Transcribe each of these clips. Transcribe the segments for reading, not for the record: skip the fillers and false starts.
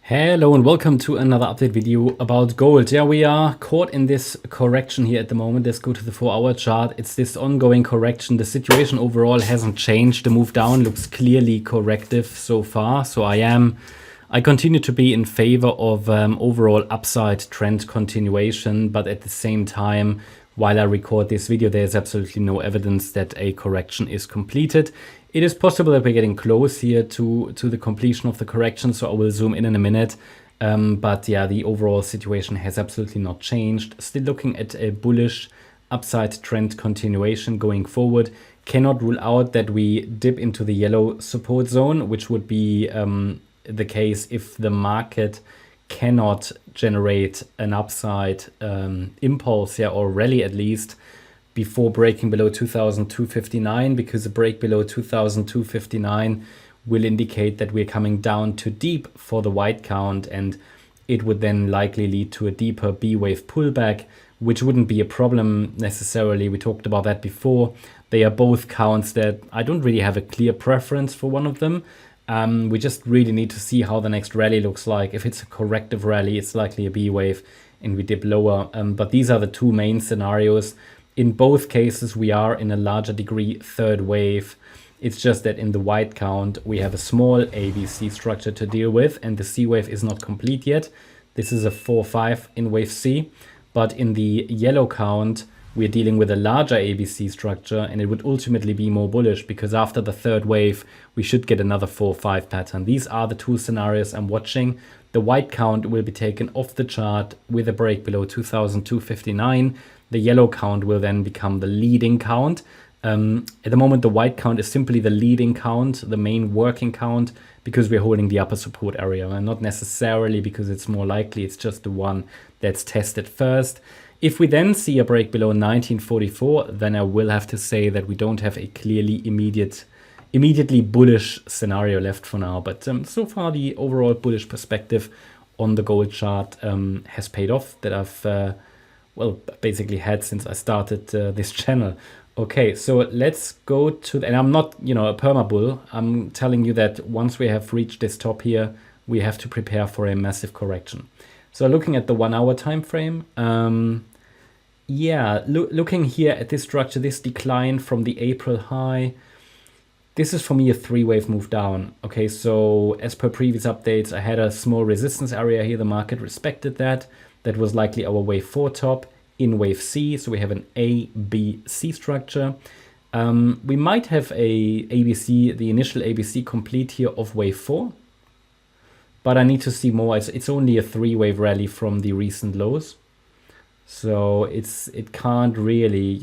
Hello and welcome to another update video about gold. Yeah, we are caught in this correction here at the moment. Let's go to the 4-hour chart. It's this ongoing correction. The situation overall hasn't changed. The move down looks clearly corrective so far. So I continue to be in favor of overall upside trend continuation, but at the same time, while I record this video, there's absolutely no evidence that a correction is completed. It is possible that we're getting close here to the completion of the correction, so I will zoom in a minute. But yeah, the overall situation has absolutely not changed. Still looking at a bullish upside trend continuation going forward. Cannot rule out that we dip into the yellow support zone, which would be the case if the market cannot generate an upside impulse, yeah, or rally at least, before breaking below 2,259, because a break below 2,259 will indicate that we're coming down too deep for the white count, and it would then likely lead to a deeper B wave pullback, which wouldn't be a problem necessarily. We talked about that before. They are both counts that I don't really have a clear preference for one of them. We just really need to see how the next rally looks like. If it's a corrective rally, it's likely a B wave and we dip lower. But these are the two main scenarios. In both cases, we are in a larger degree third wave. It's just that in the white count, we have a small ABC structure to deal with, and the C wave is not complete yet. This is a 4-5 in wave C. But in the yellow count, we're dealing with a larger ABC structure, and it would ultimately be more bullish because after the third wave, we should get another 4-5 pattern. These are the two scenarios I'm watching. The white count will be taken off the chart with a break below 2,259. The yellow count will then become the leading count. At the moment, the white count is simply the leading count, the main working count, because we're holding the upper support area, and not necessarily because it's more likely. It's just the one that's tested first. If we then see a break below 1944, then I will have to say that we don't have a clearly immediately bullish scenario left for now. But so far, the overall bullish perspective on the gold chart has paid off, that I've basically had since I started this channel. Okay, so let's go to, and I'm not, a perma bull. I'm telling you that once we have reached this top here, we have to prepare for a massive correction. So looking at the 1-hour time frame, looking here at this structure, this decline from the April high, this is for me a 3-wave move down. Okay, so as per previous updates, I had a small resistance area here. The market respected that. That was likely our wave 4 top in wave C. So we have an A, B, C structure. We might have a ABC, the initial ABC complete here of wave 4. But I need to see more. It's only a 3-wave rally from the recent lows. So it can't really,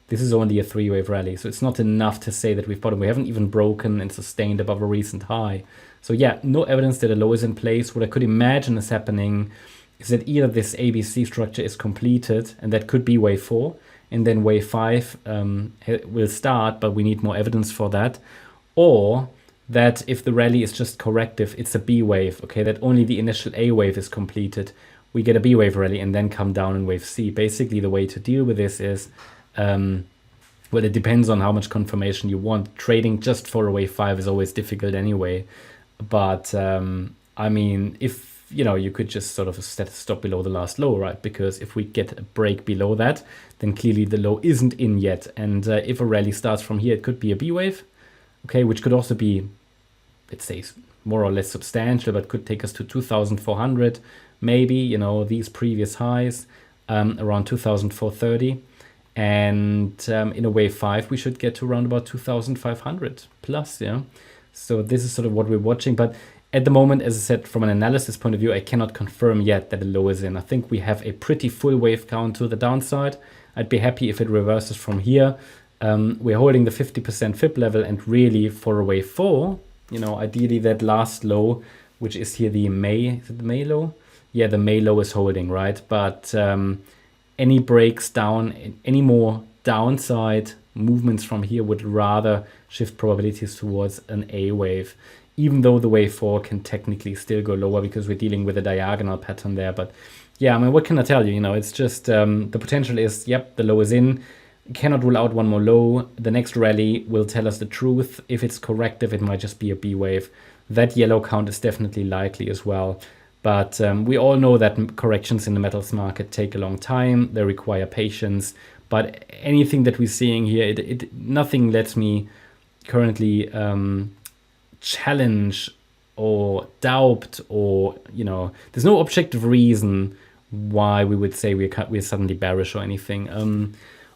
this is only a 3-wave rally. So it's not enough to say that we've bottomed. We haven't even broken and sustained above a recent high. So yeah, no evidence that a low is in place. What I could imagine is happening is that either this ABC structure is completed, and that could be wave 4, and then wave 5 will start, but we need more evidence for that. Or that if the rally is just corrective, it's a B wave, okay, that only the initial A wave is completed. We get a B wave rally and then come down in wave C. Basically, the way to deal with this is, it depends on how much confirmation you want. Trading just for a wave 5 is always difficult anyway. But I mean, if you could just sort of stop below the last low, right? Because if we get a break below that, then clearly the low isn't in yet. And if a rally starts from here, it could be a B wave, okay, which could also be, let's say, more or less substantial, but could take us to 2,400, maybe, these previous highs, around 2,430. And in a wave 5, we should get to around about 2,500 plus, yeah. So this is sort of what we're watching. But at the moment, as I said, from an analysis point of view, I cannot confirm yet that a low is in. I think we have a pretty full wave count to the downside. I'd be happy if it reverses from here. We're holding the 50% fib level, and really for a wave 4, ideally that last low, which is here the May, is it the May low? Yeah, the May low is holding, right? But any breaks down, any more downside movements from here would rather shift probabilities towards an A wave, even though the wave 4 can technically still go lower because we're dealing with a diagonal pattern there. But yeah, I mean, what can I tell you? It's just the potential is, yep, the low is in. Cannot rule out one more low. The next rally will tell us the truth. If it's corrective, it might just be a B wave. that yellow count is definitely likely as well. But we all know that corrections in the metals market take a long time. They require patience. But anything that we're seeing here, nothing lets me currently challenge or doubt, or there's no objective reason why we would say we're suddenly bearish or anything.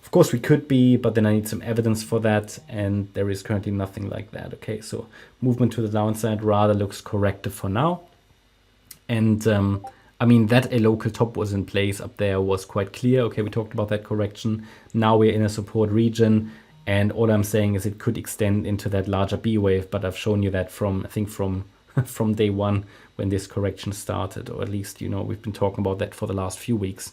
Of course we could be, but then I need some evidence for that, and there is currently nothing like that. Okay, so movement to the downside rather looks corrective for now. And I mean, that a local top was in place up there was quite clear. Okay, we talked about that correction. Now we're in a support region, and all I'm saying is it could extend into that larger B wave, but I've shown you that from, I think from day one when this correction started, or at least, we've been talking about that for the last few weeks.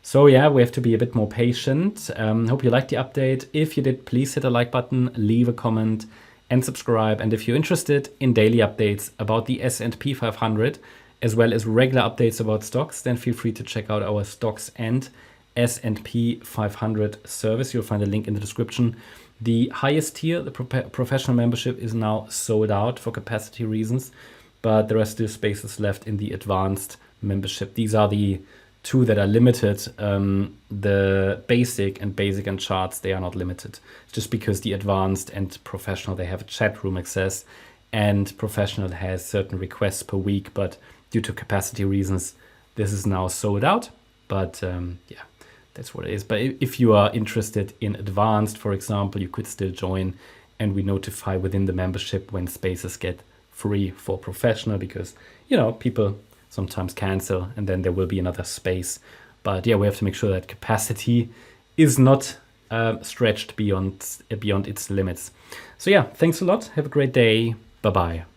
So yeah, we have to be a bit more patient. Hope you liked the update. If you did, please hit the like button, leave a comment, and subscribe. And if you're interested in daily updates about the S&P 500, as well as regular updates about stocks, then feel free to check out our stocks and S&P 500 service. You'll find a link in the description. The highest tier, the professional membership, is now sold out for capacity reasons, but there are still spaces left in the advanced membership. These are the two that are limited. The basic and charts, they are not limited, just because the advanced and professional, they have a chat room access, and professional has certain requests per week, but due to capacity reasons, this is now sold out. But yeah, that's what it is. But if you are interested in advanced, for example, you could still join, and we notify within the membership when spaces get free for professional, because people sometimes cancel and then there will be another space. But yeah, we have to make sure that capacity is not stretched beyond its limits. So yeah, thanks a lot. Have a great day. Bye-bye.